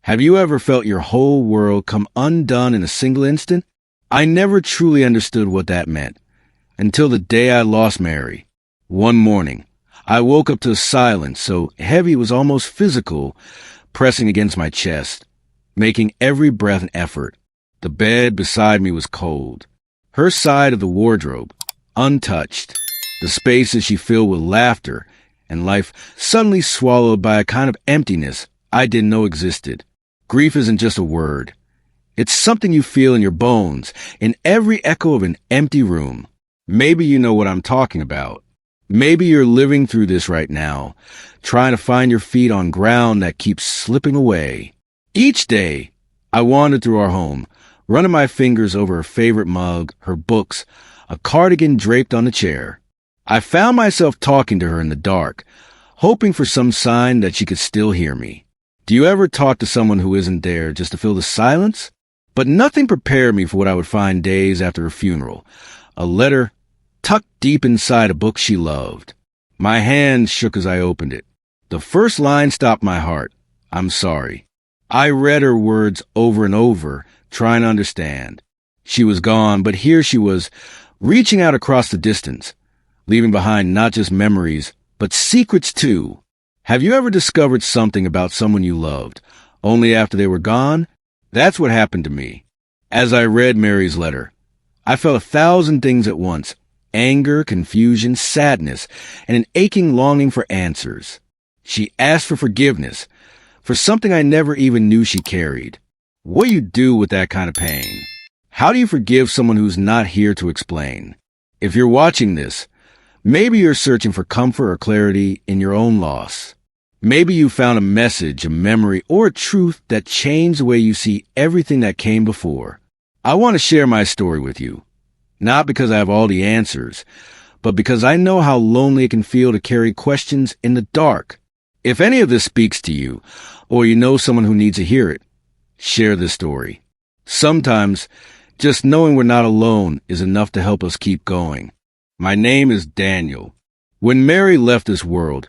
Have you ever felt your whole world come undone in a single instant? I never truly understood what that meant until the day I lost Mary. One morning, I woke up to a silence so heavy it was almost physical, pressing against my chest, making every breath an effort. The bed beside me was cold. Her side of the wardrobe, untouched. The spaces she filled with laughter and life suddenly swallowed by a kind of emptiness I didn't know existed. Grief isn't just a word. It's something you feel in your bones, in every echo of an empty room. Maybe you know what I'm talking about. Maybe you're living through this right now, trying to find your feet on ground that keeps slipping away. Each day, I wandered through our home, running my fingers over her favorite mug, her books, a cardigan draped on the chair. I found myself talking to her in the dark, hoping for some sign that she could still hear me. Do you ever talk to someone who isn't there just to fill the silence? But nothing prepared me for what I would find days after her funeral. A letter tucked deep inside a book she loved. My hand shook as I opened it. The first line stopped my heart. I'm sorry. I read her words over and over, trying to understand. She was gone, but here she was, reaching out across the distance, leaving behind not just memories, but secrets too. Have you ever discovered something about someone you loved, only after they were gone? That's what happened to me. As I read Mary's letter, I felt 1,000 things at once: anger, confusion, sadness, and an aching longing for answers. She asked for forgiveness, for something I never even knew she carried. What do you do with that kind of pain? How do you forgive someone who's not here to explain? If you're watching this, maybe you're searching for comfort or clarity in your own loss. Maybe you found a message, a memory, or a truth that changed the way you see everything that came before. I want to share my story with you, not because I have all the answers, but because I know how lonely it can feel to carry questions in the dark. If any of this speaks to you, or you know someone who needs to hear it, share this story. Sometimes, just knowing we're not alone is enough to help us keep going. My name is Daniel. When Mary left this world,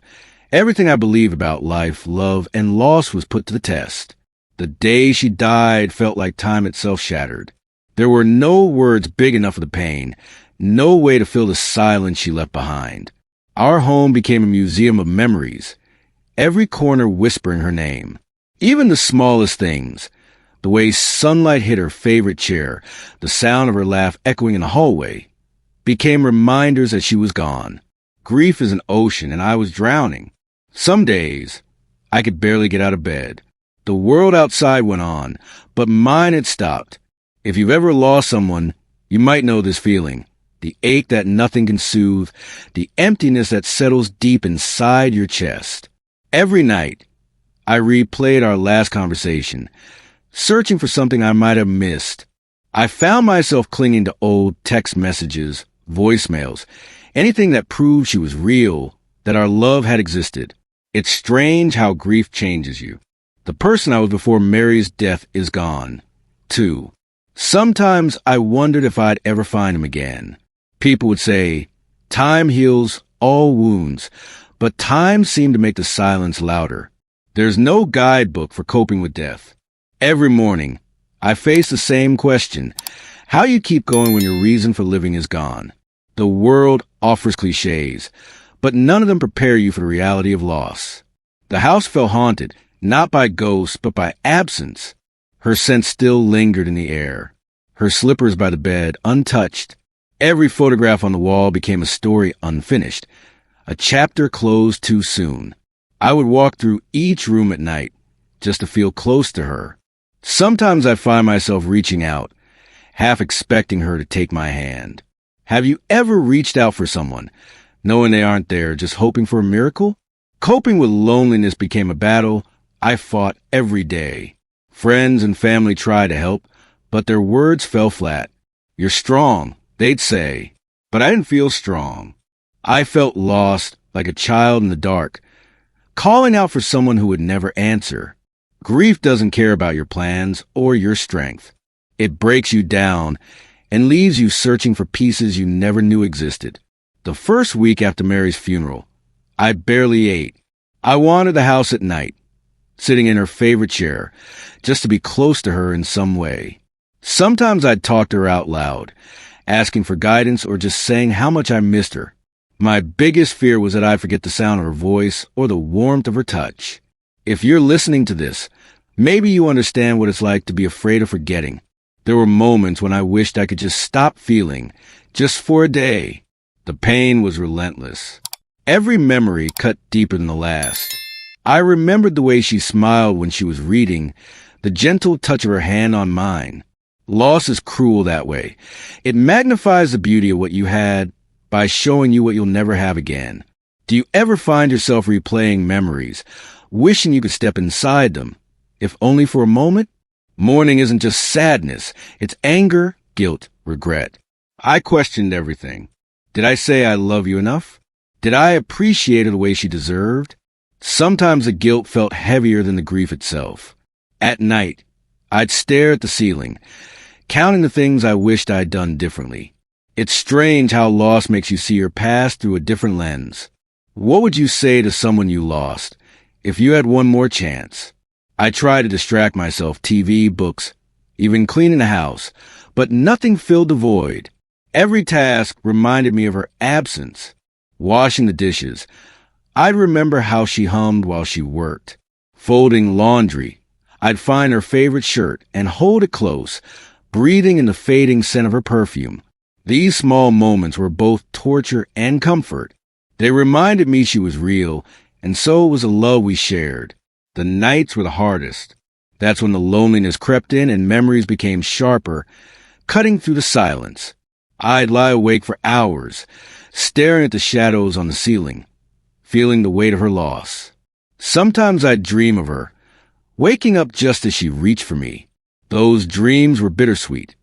everything I believe about life, love, and loss was put to the test. The day she died felt like time itself shattered. There were no words big enough for the pain, no way to fill the silence she left behind. Our home became a museum of memories, every corner whispering her name. Even the smallest things, the way sunlight hit her favorite chair, the sound of her laugh echoing in the hallway, became reminders that she was gone. Grief is an ocean, and I was drowning. Some days, I could barely get out of bed. The world outside went on, but mine had stopped. If you've ever lost someone, you might know this feeling. The ache that nothing can soothe, the emptiness that settles deep inside your chest. Every night, I replayed our last conversation, searching for something I might have missed. I found myself clinging to old text messages, voicemails, anything that proved she was real, that our love had existed. It's strange how grief changes you. The person I was before Mary's death is gone, too. Sometimes I wondered if I'd ever find him again. People would say, time heals all wounds, but time seemed to make the silence louder. There's no guidebook for coping with death. Every morning, I face the same question: how you keep going when your reason for living is gone. The world offers cliches, but none of them prepare you for the reality of loss. The house felt haunted, not by ghosts, but by absence. Her scent still lingered in the air, her slippers by the bed untouched. Every photograph on the wall became a story unfinished, a chapter closed too soon. I would walk through each room at night just to feel close to her. Sometimes I find myself reaching out, half expecting her to take my hand. Have you ever reached out for someone, knowing they aren't there, just hoping for a miracle? Coping with loneliness became a battle I fought every day. Friends and family tried to help, but their words fell flat. You're strong, they'd say, but I didn't feel strong. I felt lost, like a child in the dark, calling out for someone who would never answer. Grief doesn't care about your plans or your strength. It breaks you down and leaves you searching for pieces you never knew existed. The first week after Mary's funeral, I barely ate. I wandered the house at night, sitting in her favorite chair, just to be close to her in some way. Sometimes I'd talk to her out loud, asking for guidance or just saying how much I missed her. My biggest fear was that I'd forget the sound of her voice or the warmth of her touch. If you're listening to this, maybe you understand what it's like to be afraid of forgetting. There were moments when I wished I could just stop feeling, just for a day. The pain was relentless. Every memory cut deeper than the last. I remembered the way she smiled when she was reading, the gentle touch of her hand on mine. Loss is cruel that way. It magnifies the beauty of what you had by showing you what you'll never have again. Do you ever find yourself replaying memories, wishing you could step inside them, if only for a moment? Mourning isn't just sadness. It's anger, guilt, regret. I questioned everything. Did I say I love you enough? Did I appreciate her the way she deserved? Sometimes the guilt felt heavier than the grief itself. At night, I'd stare at the ceiling, counting the things I wished I'd done differently. It's strange how loss makes you see your past through a different lens. What would you say to someone you lost if you had one more chance? I tried to distract myself, TV, books, even cleaning the house, but nothing filled the void. Every task reminded me of her absence. Washing the dishes, I'd remember how she hummed while she worked. Folding laundry, I'd find her favorite shirt and hold it close, breathing in the fading scent of her perfume. These small moments were both torture and comfort. They reminded me she was real, and so was the love we shared. The nights were the hardest. That's when the loneliness crept in and memories became sharper, cutting through the silence. I'd lie awake for hours, staring at the shadows on the ceiling, feeling the weight of her loss. Sometimes I'd dream of her, waking up just as she reached for me. Those dreams were bittersweet.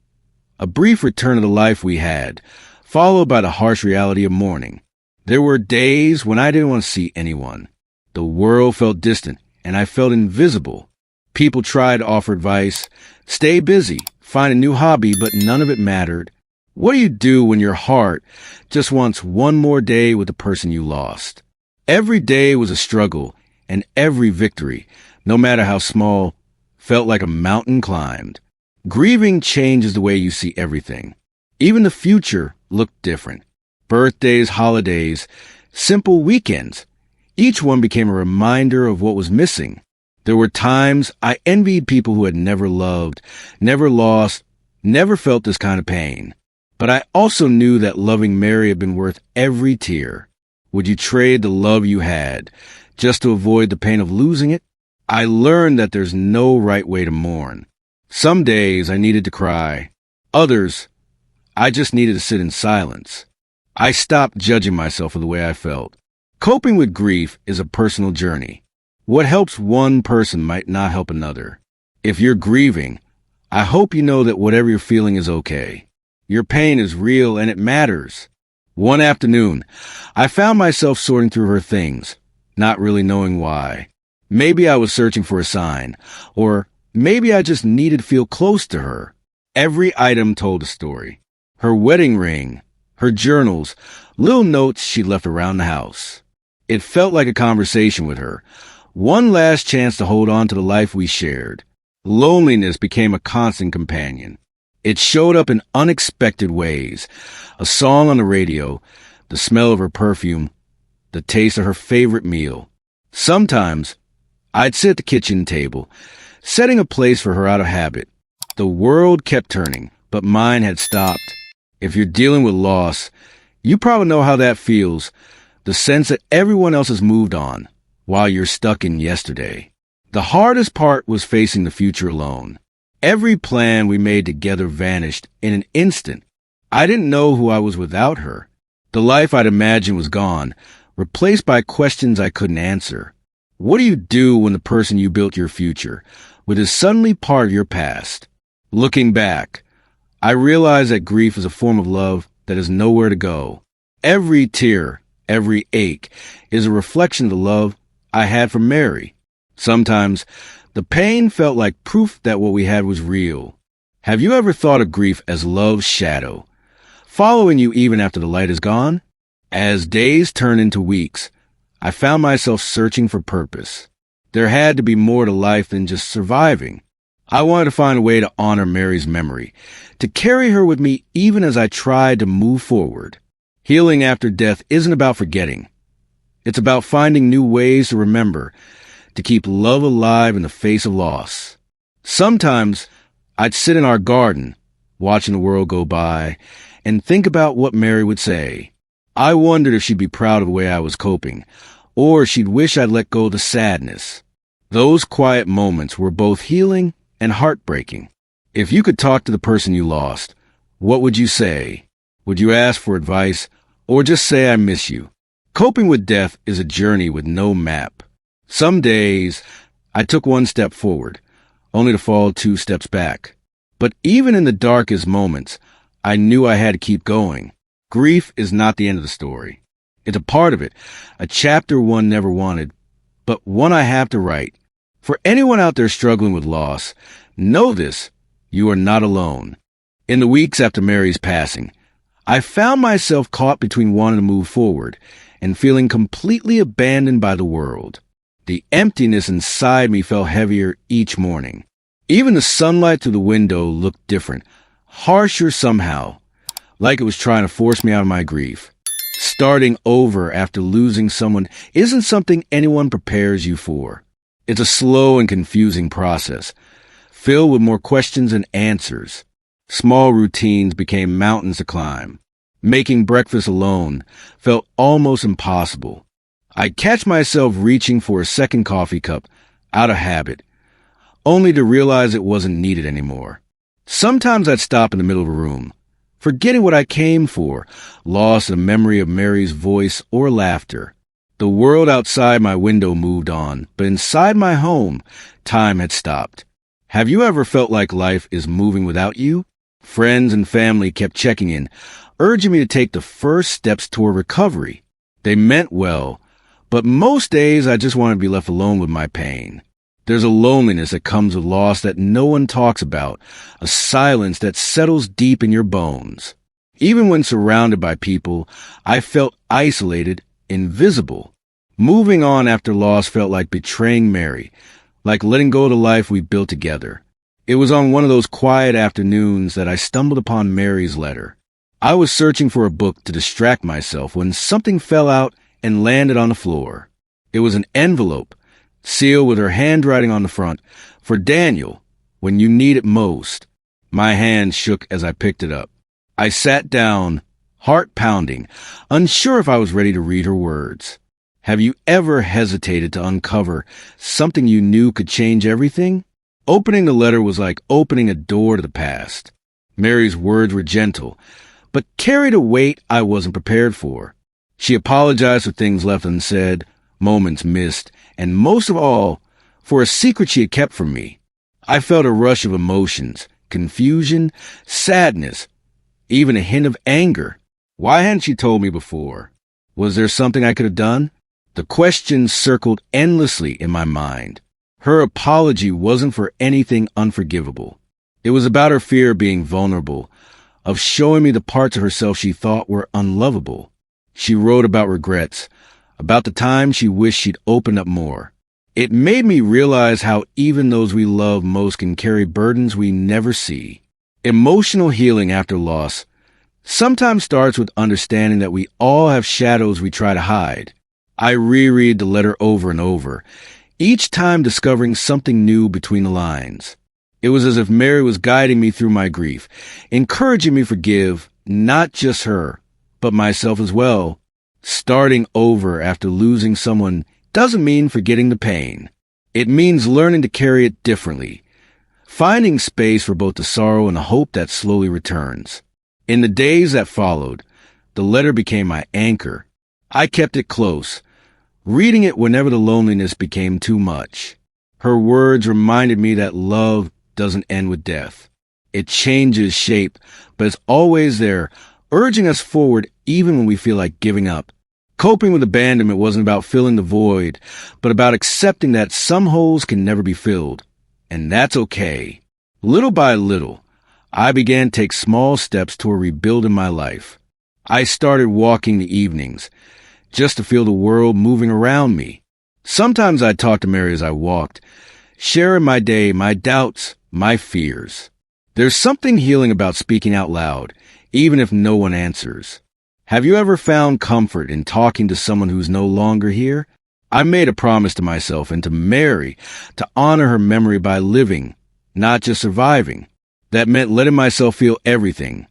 A brief return to the life we had, followed by the harsh reality of mourning. There were days when I didn't want to see anyone. The world felt distant, and I felt invisible. People tried to offer advice, stay busy, find a new hobby, but none of it mattered. What do you do when your heart just wants one more day with the person you lost? Every day was a struggle, and every victory, no matter how small, felt like a mountain climbed. Grieving changes the way you see everything. Even the future looked different. Birthdays, holidays, simple weekends. Each one became a reminder of what was missing. There were times I envied people who had never loved, never lost, never felt this kind of pain. But I also knew that loving Mary had been worth every tear. Would you trade the love you had just to avoid the pain of losing it? I learned that there's no right way to mourn. Some days I needed to cry. Others, I just needed to sit in silence. I stopped judging myself for the way I felt. Coping with grief is a personal journey. What helps one person might not help another. If you're grieving, I hope you know that whatever you're feeling is okay. Your pain is real and it matters. One afternoon, I found myself sorting through her things, not really knowing why. Maybe I was searching for a sign, or maybe I just needed to feel close to her. Every item told a story. Her wedding ring, her journals, little notes she left around the house. It felt like a conversation with her. One last chance to hold on to the life we shared. Loneliness became a constant companion. It showed up in unexpected ways. A song on the radio, the smell of her perfume, the taste of her favorite meal. Sometimes, I'd sit at the kitchen table, setting a place for her out of habit. The world kept turning, but mine had stopped. If you're dealing with loss, you probably know how that feels. The sense that everyone else has moved on, while you're stuck in yesterday. The hardest part was facing the future alone. Every plan we made together vanished in an instant. I didn't know who I was without her. The life I'd imagined was gone, replaced by questions I couldn't answer. What do you do when the person you built your future with is suddenly part of your past? Looking back, I realized that grief is a form of love that has nowhere to go. Every tear, every ache is a reflection of the love I had for Mary. Sometimes the pain felt like proof that what we had was real. Have you ever thought of grief as love's shadow, following you even after the light is gone? As days turned into weeks, I found myself searching for purpose. There had to be more to life than just surviving. I wanted to find a way to honor Mary's memory, to carry her with me even as I tried to move forward. Healing after death isn't about forgetting. It's about finding new ways to remember, to keep love alive in the face of loss. Sometimes I'd sit in our garden, watching the world go by, and think about what Mary would say. I wondered if she'd be proud of the way I was coping, or she'd wish I'd let go of the sadness. Those quiet moments were both healing and heartbreaking. If you could talk to the person you lost, what would you say? Would you ask for advice, or just say, I miss you? Coping with death is a journey with no map. Some days, I took one step forward, only to fall 2 steps back. But even in the darkest moments, I knew I had to keep going. Grief is not the end of the story. It's a part of it, a chapter one never wanted, but one I have to write. For anyone out there struggling with loss, know this, you are not alone. In the weeks after Mary's passing, I found myself caught between wanting to move forward and feeling completely abandoned by the world. The emptiness inside me felt heavier each morning. Even the sunlight through the window looked different, harsher somehow, like it was trying to force me out of my grief. Starting over after losing someone isn't something anyone prepares you for. It's a slow and confusing process, filled with more questions than answers. Small routines became mountains to climb. Making breakfast alone felt almost impossible. I'd catch myself reaching for a second coffee cup, out of habit, only to realize it wasn't needed anymore. Sometimes I'd stop in the middle of a room, forgetting what I came for, lost in a memory of Mary's voice or laughter. The world outside my window moved on, but inside my home, time had stopped. Have you ever felt like life is moving without you? Friends and family kept checking in, urging me to take the first steps toward recovery. They meant well, but most days I just wanted to be left alone with my pain. There's a loneliness that comes with loss that no one talks about, a silence that settles deep in your bones. Even when surrounded by people, I felt isolated, invisible. Moving on after loss felt like betraying Mary, like letting go of the life we built together. It was on one of those quiet afternoons that I stumbled upon Mary's letter. I was searching for a book to distract myself when something fell out and landed on the floor. It was an envelope, sealed with her handwriting on the front, for Daniel, when you need it most. My hand shook as I picked it up. I sat down, heart pounding, unsure if I was ready to read her words. Have you ever hesitated to uncover something you knew could change everything? Opening the letter was like opening a door to the past. Mary's words were gentle, but carried a weight I wasn't prepared for. She apologized for things left unsaid, moments missed, and most of all, for a secret she had kept from me. I felt a rush of emotions, confusion, sadness, even a hint of anger. Why hadn't she told me before? Was there something I could have done? The questions circled endlessly in my mind. Her apology wasn't for anything unforgivable. It was about her fear of being vulnerable, of showing me the parts of herself she thought were unlovable. She wrote about regrets, about the time she wished she'd opened up more. It made me realize how even those we love most can carry burdens we never see. Emotional healing after loss sometimes starts with understanding that we all have shadows we try to hide. I reread the letter over and over, each time discovering something new between the lines. It was as if Mary was guiding me through my grief, encouraging me to forgive not just her, but myself as well. Starting over after losing someone doesn't mean forgetting the pain. It means learning to carry it differently, finding space for both the sorrow and the hope that slowly returns. In the days that followed, the letter became my anchor. I kept it close, reading it whenever the loneliness became too much. Her words reminded me that love doesn't end with death. It changes shape, but it's always there, urging us forward even when we feel like giving up. Coping with abandonment wasn't about filling the void, but about accepting that some holes can never be filled. And that's okay. Little by little, I began to take small steps toward rebuilding my life. I started walking the evenings, just to feel the world moving around me. Sometimes I'd talk to Mary as I walked, sharing my day, my doubts, my fears. There's something healing about speaking out loud, even if no one answers. Have you ever found comfort in talking to someone who's no longer here? I made a promise to myself and to Mary to honor her memory by living, not just surviving. That meant letting myself feel everything.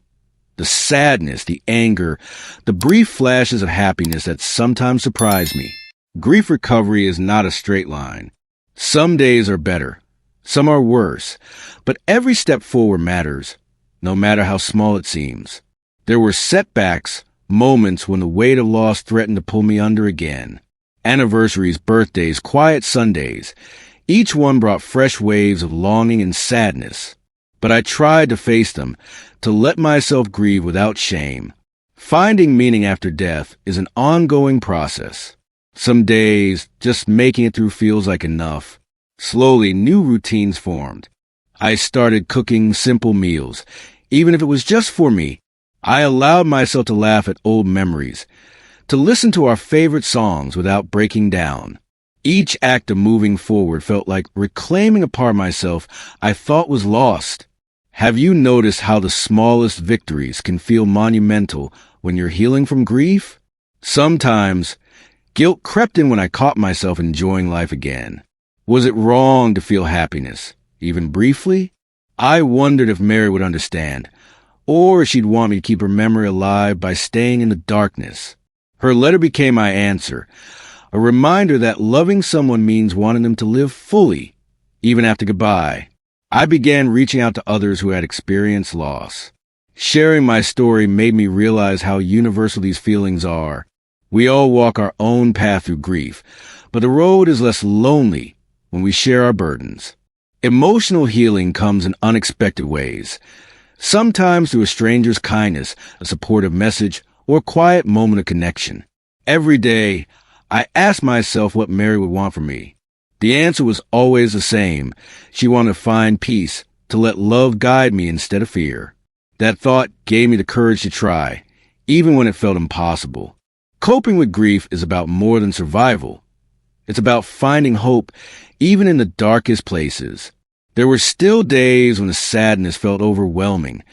The sadness, the anger, the brief flashes of happiness that sometimes surprise me. Grief recovery is not a straight line. Some days are better, some are worse, but every step forward matters, no matter how small it seems. There were setbacks, moments when the weight of loss threatened to pull me under again. Anniversaries, birthdays, quiet Sundays. Each one brought fresh waves of longing and sadness. But I tried to face them, to let myself grieve without shame. Finding meaning after death is an ongoing process. Some days, just making it through feels like enough. Slowly, new routines formed. I started cooking simple meals, even if it was just for me. I allowed myself to laugh at old memories, to listen to our favorite songs without breaking down. Each act of moving forward felt like reclaiming a part of myself I thought was lost. Have you noticed how the smallest victories can feel monumental when you're healing from grief? Sometimes, guilt crept in when I caught myself enjoying life again. Was it wrong to feel happiness, even briefly? I wondered if Mary would understand, or if she'd want me to keep her memory alive by staying in the darkness. Her letter became my answer, a reminder that loving someone means wanting them to live fully, even after goodbye. I began reaching out to others who had experienced loss. Sharing my story made me realize how universal these feelings are. We all walk our own path through grief, but the road is less lonely when we share our burdens. Emotional healing comes in unexpected ways, sometimes through a stranger's kindness, a supportive message, or a quiet moment of connection. Every day, I asked myself what Mary would want from me. The answer was always the same. She wanted to find peace, to let love guide me instead of fear. That thought gave me the courage to try, even when it felt impossible. Coping with grief is about more than survival. It's about finding hope, even in the darkest places. There were still days when the sadness felt overwhelming,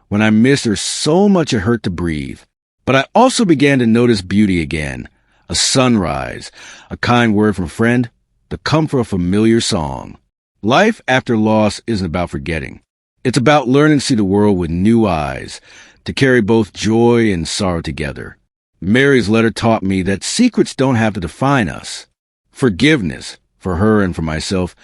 when I missed her so much it hurt to breathe. But I also began to notice beauty again. A sunrise, a kind word from a friend, the comfort of a familiar song. Life after loss isn't about forgetting. It's about learning to see the world with new eyes, to carry both joy and sorrow together. Mary's letter taught me that secrets don't have to define us. Forgiveness, for her and for myself,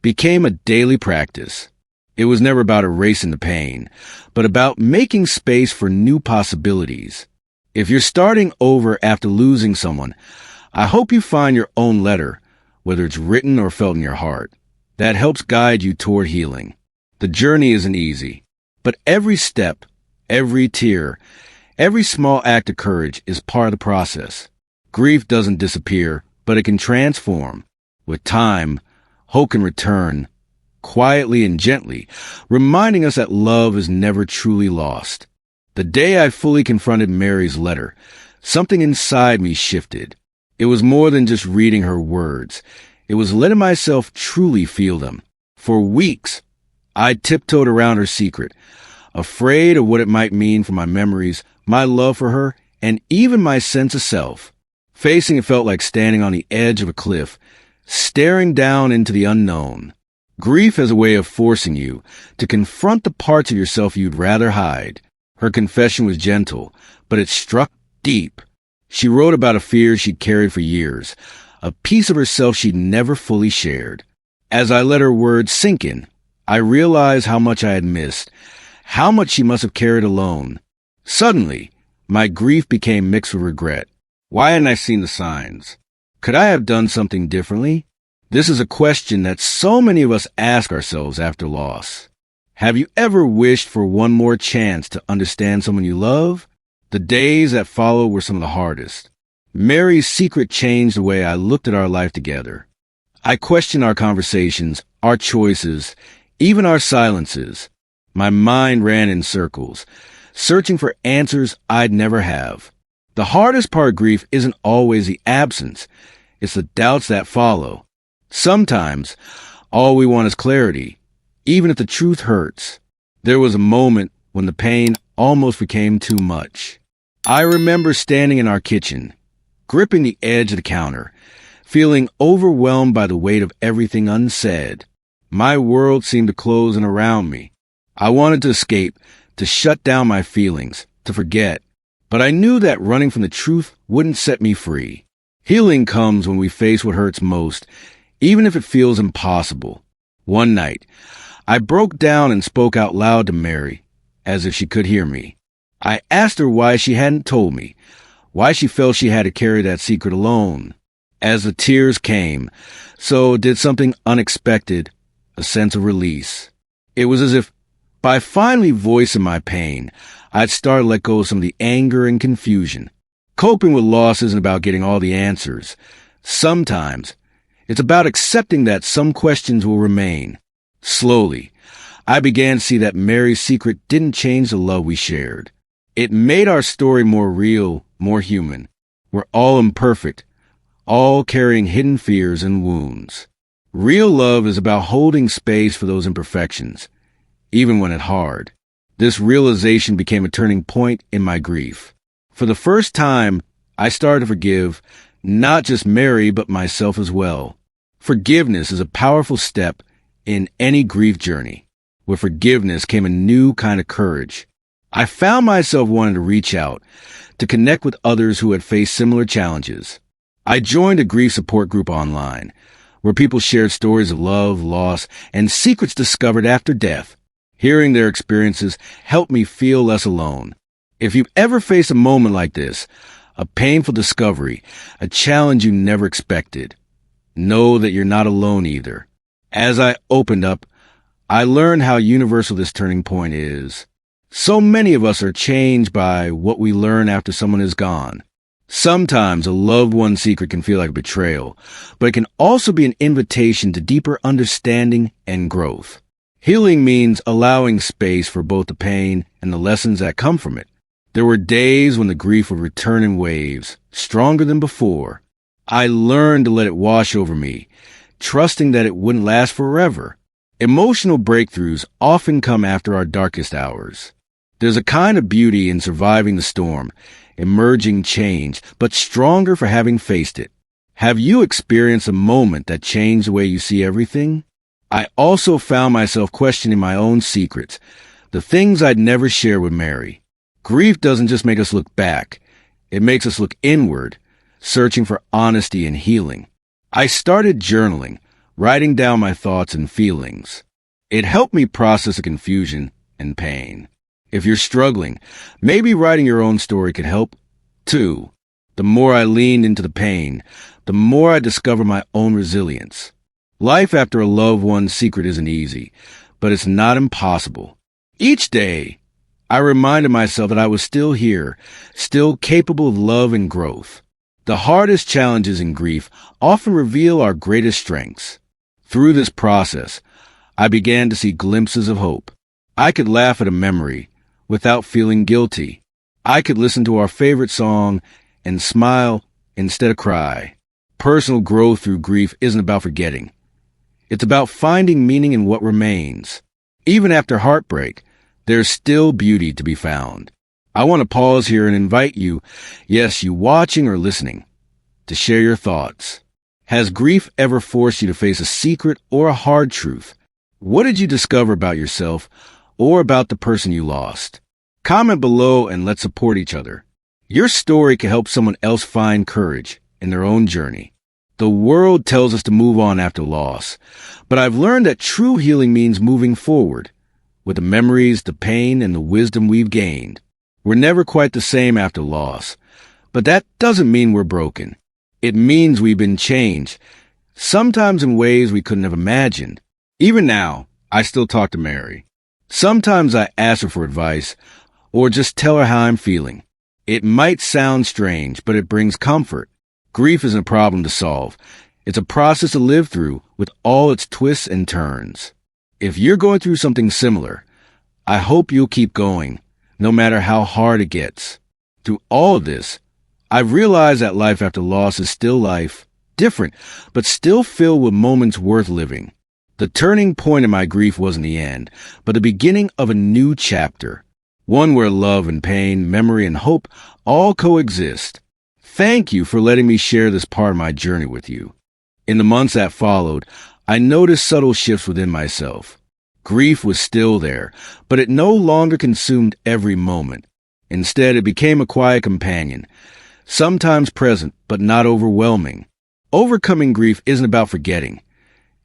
became a daily practice. It was never about erasing the pain, but about making space for new possibilities. If you're starting over after losing someone, I hope you find your own letter, whether it's written or felt in your heart. That helps guide you toward healing. The journey isn't easy, but every step, every tear, every small act of courage is part of the process. Grief doesn't disappear, but it can transform. With time, hope can return, quietly and gently, reminding us that love is never truly lost. The day I fully confronted Mary's letter, something inside me shifted. It was more than just reading her words. It was letting myself truly feel them. For weeks, I tiptoed around her secret, afraid of what it might mean for my memories, my love for her, and even my sense of self. Facing it felt like standing on the edge of a cliff, staring down into the unknown. Grief has a way of forcing you to confront the parts of yourself you'd rather hide. Her confession was gentle, but it struck deep. She wrote about a fear she'd carried for years, a piece of herself she'd never fully shared. As I let her words sink in, I realized how much I had missed, how much she must have carried alone. Suddenly, my grief became mixed with regret. Why hadn't I seen the signs? Could I have done something differently? This is a question that so many of us ask ourselves after loss. Have you ever wished for one more chance to understand someone you love? The days that followed were some of the hardest. Mary's secret changed the way I looked at our life together. I questioned our conversations, our choices, even our silences. My mind ran in circles, searching for answers I'd never have. The hardest part of grief isn't always the absence. It's the doubts that follow. Sometimes, all we want is clarity, even if the truth hurts. There was a moment when the pain almost became too much. I remember standing in our kitchen, gripping the edge of the counter, feeling overwhelmed by the weight of everything unsaid. My world seemed to close in around me. I wanted to escape, to shut down my feelings, to forget. But I knew that running from the truth wouldn't set me free. Healing comes when we face what hurts most, even if it feels impossible. One night, I broke down and spoke out loud to Mary, as if she could hear me. I asked her why she hadn't told me, why she felt she had to carry that secret alone. As the tears came, so did something unexpected, a sense of release. It was as if, by finally voicing my pain, I'd start to let go of some of the anger and confusion. Coping with loss isn't about getting all the answers. Sometimes, it's about accepting that some questions will remain. Slowly, I began to see that Mary's secret didn't change the love we shared. It made our story more real, more human. We're all imperfect, all carrying hidden fears and wounds. Real love is about holding space for those imperfections, even when it's hard. This realization became a turning point in my grief. For the first time, I started to forgive not just Mary, but myself as well. Forgiveness is a powerful step in any grief journey. With forgiveness came a new kind of courage. I found myself wanting to reach out, to connect with others who had faced similar challenges. I joined a grief support group online, where people shared stories of love, loss, and secrets discovered after death. Hearing their experiences helped me feel less alone. If you've ever faced a moment like this, a painful discovery, a challenge you never expected, know that you're not alone either. As I opened up, I learned how universal this turning point is. So many of us are changed by what we learn after someone is gone. Sometimes a loved one's secret can feel like a betrayal, but it can also be an invitation to deeper understanding and growth. Healing means allowing space for both the pain and the lessons that come from it. There were days when the grief would return in waves, stronger than before. I learned to let it wash over me, trusting that it wouldn't last forever. Emotional breakthroughs often come after our darkest hours. There's a kind of beauty in surviving the storm, emerging changed, but stronger for having faced it. Have you experienced a moment that changed the way you see everything? I also found myself questioning my own secrets, the things I'd never share with Mary. Grief doesn't just make us look back. It makes us look inward, searching for honesty and healing. I started journaling, writing down my thoughts and feelings. It helped me process the confusion and pain. If you're struggling, maybe writing your own story could help, too. The more I leaned into the pain, the more I discovered my own resilience. Life after a loved one's secret isn't easy, but it's not impossible. Each day, I reminded myself that I was still here, still capable of love and growth. The hardest challenges in grief often reveal our greatest strengths. Through this process, I began to see glimpses of hope. I could laugh at a memory without feeling guilty. I could listen to our favorite song and smile instead of cry. Personal growth through grief isn't about forgetting. It's about finding meaning in what remains. Even after heartbreak, there's still beauty to be found. I want to pause here and invite you, yes, you watching or listening, to share your thoughts. Has grief ever forced you to face a secret or a hard truth? What did you discover about yourself or about the person you lost? Comment below and let's support each other. Your story can help someone else find courage in their own journey. The world tells us to move on after loss, but I've learned that true healing means moving forward with the memories, the pain, and the wisdom we've gained. We're never quite the same after loss, but that doesn't mean we're broken. It means we've been changed, sometimes in ways we couldn't have imagined. Even now, I still talk to Mary. Sometimes I ask her for advice or just tell her how I'm feeling. It might sound strange, but it brings comfort. Grief isn't a problem to solve. It's a process to live through with all its twists and turns. If you're going through something similar, I hope you'll keep going, no matter how hard it gets. Through all of this, I've realized that life after loss is still life, different, but still filled with moments worth living. The turning point in my grief wasn't the end, but the beginning of a new chapter, one where love and pain, memory and hope all coexist. Thank you for letting me share this part of my journey with you. In the months that followed, I noticed subtle shifts within myself. Grief was still there, but it no longer consumed every moment. Instead, it became a quiet companion, sometimes present, but not overwhelming. Overcoming grief isn't about forgetting.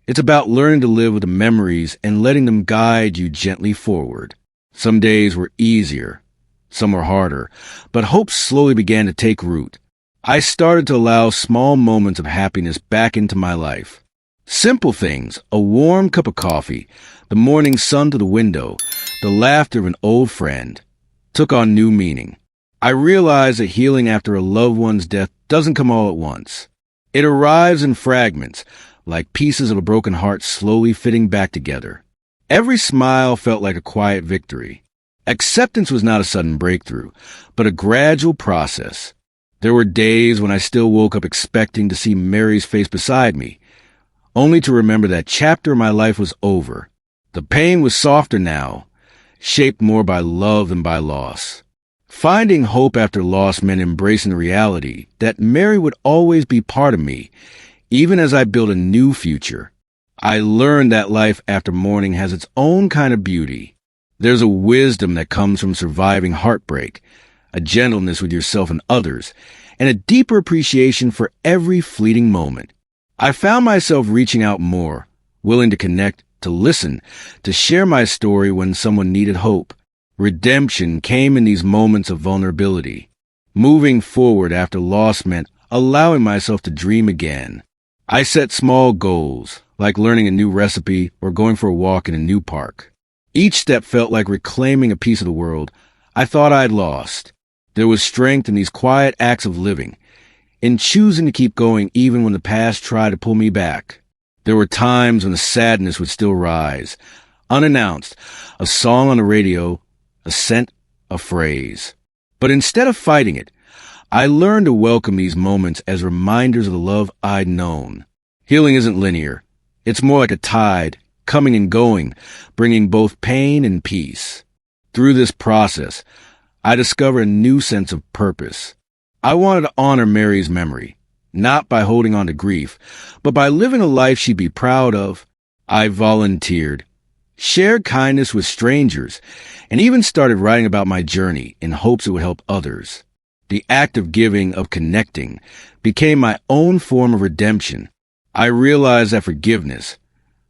It's about learning to live with the memories and letting them guide you gently forward. Some days were easier, some were harder, but hope slowly began to take root. I started to allow small moments of happiness back into my life. Simple things, a warm cup of coffee, the morning sun to the window, the laughter of an old friend, took on new meaning. I realized that healing after a loved one's death doesn't come all at once. It arrives in fragments, like pieces of a broken heart slowly fitting back together. Every smile felt like a quiet victory. Acceptance was not a sudden breakthrough, but a gradual process. There were days when I still woke up expecting to see Mary's face beside me, only to remember that chapter of my life was over. The pain was softer now, shaped more by love than by loss. Finding hope after loss meant embracing the reality that Mary would always be part of me, even as I built a new future. I learned that life after mourning has its own kind of beauty. There's a wisdom that comes from surviving heartbreak, a gentleness with yourself and others, and a deeper appreciation for every fleeting moment. I found myself reaching out more, willing to connect, to listen, to share my story when someone needed hope. Redemption came in these moments of vulnerability. Moving forward after loss meant allowing myself to dream again. I set small goals, like learning a new recipe or going for a walk in a new park. Each step felt like reclaiming a piece of the world I thought I'd lost. There was strength in these quiet acts of living, in choosing to keep going even when the past tried to pull me back. There were times when the sadness would still rise, unannounced, a song on the radio, a scent, a phrase. But instead of fighting it, I learned to welcome these moments as reminders of the love I'd known. Healing isn't linear. It's more like a tide, coming and going, bringing both pain and peace. Through this process, I discovered a new sense of purpose. I wanted to honor Mary's memory, not by holding on to grief, but by living a life she'd be proud of. I volunteered, shared kindness with strangers, and even started writing about my journey in hopes it would help others. The act of giving, of connecting, became my own form of redemption. I realized that forgiveness,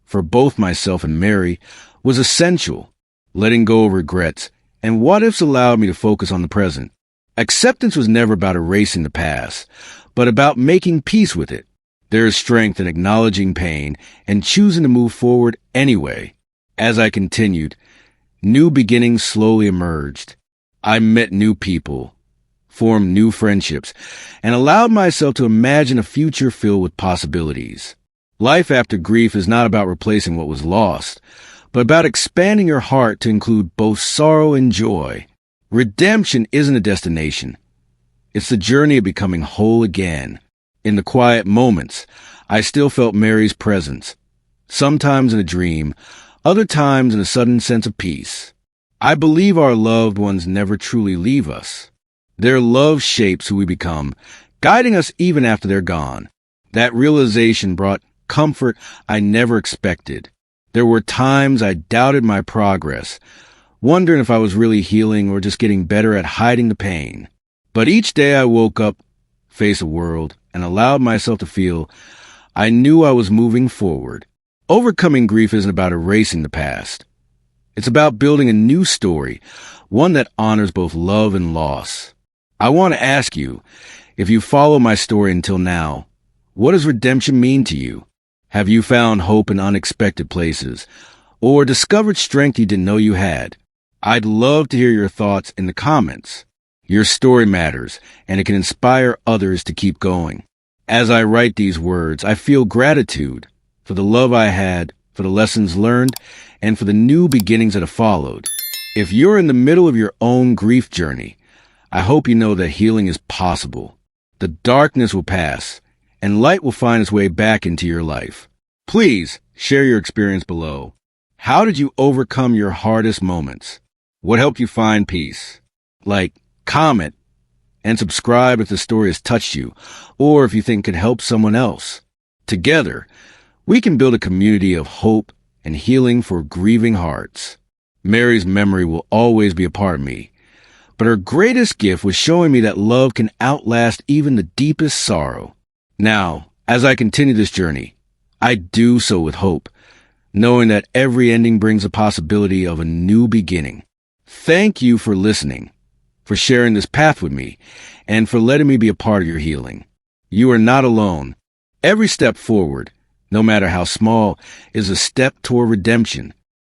for both myself and Mary, was essential. Letting go of regrets and what-ifs allowed me to focus on the present. Acceptance was never about erasing the past, but about making peace with it. There is strength in acknowledging pain and choosing to move forward anyway. As I continued, new beginnings slowly emerged. I met new people, formed new friendships, and allowed myself to imagine a future filled with possibilities. Life after grief is not about replacing what was lost, but about expanding your heart to include both sorrow and joy. Redemption isn't a destination. It's the journey of becoming whole again. In the quiet moments, I still felt Mary's presence, sometimes in a dream, other times in a sudden sense of peace. I believe our loved ones never truly leave us. Their love shapes who we become, guiding us even after they're gone. That realization brought comfort I never expected. There were times I doubted my progress, wondering if I was really healing or just getting better at hiding the pain. But each day I woke up, faced the world, and allowed myself to feel I knew I was moving forward. Overcoming grief isn't about erasing the past. It's about building a new story, one that honors both love and loss. I want to ask you, if you follow my story until now, what does redemption mean to you? Have you found hope in unexpected places, or discovered strength you didn't know you had? I'd love to hear your thoughts in the comments. Your story matters, and it can inspire others to keep going. As I write these words, I feel gratitude for the love I had, for the lessons learned, and for the new beginnings that have followed. If you're in the middle of your own grief journey, I hope you know that healing is possible. The darkness will pass, and light will find its way back into your life. Please share your experience below. How did you overcome your hardest moments? What helped you find peace? Like, comment, and subscribe if the story has touched you, or if you think it could help someone else. Together, we can build a community of hope and healing for grieving hearts. Mary's memory will always be a part of me, but her greatest gift was showing me that love can outlast even the deepest sorrow. Now, as I continue this journey, I do so with hope, knowing that every ending brings a possibility of a new beginning. Thank you for listening, for sharing this path with me, and for letting me be a part of your healing. You are not alone. Every step forward, no matter how small, is a step toward redemption.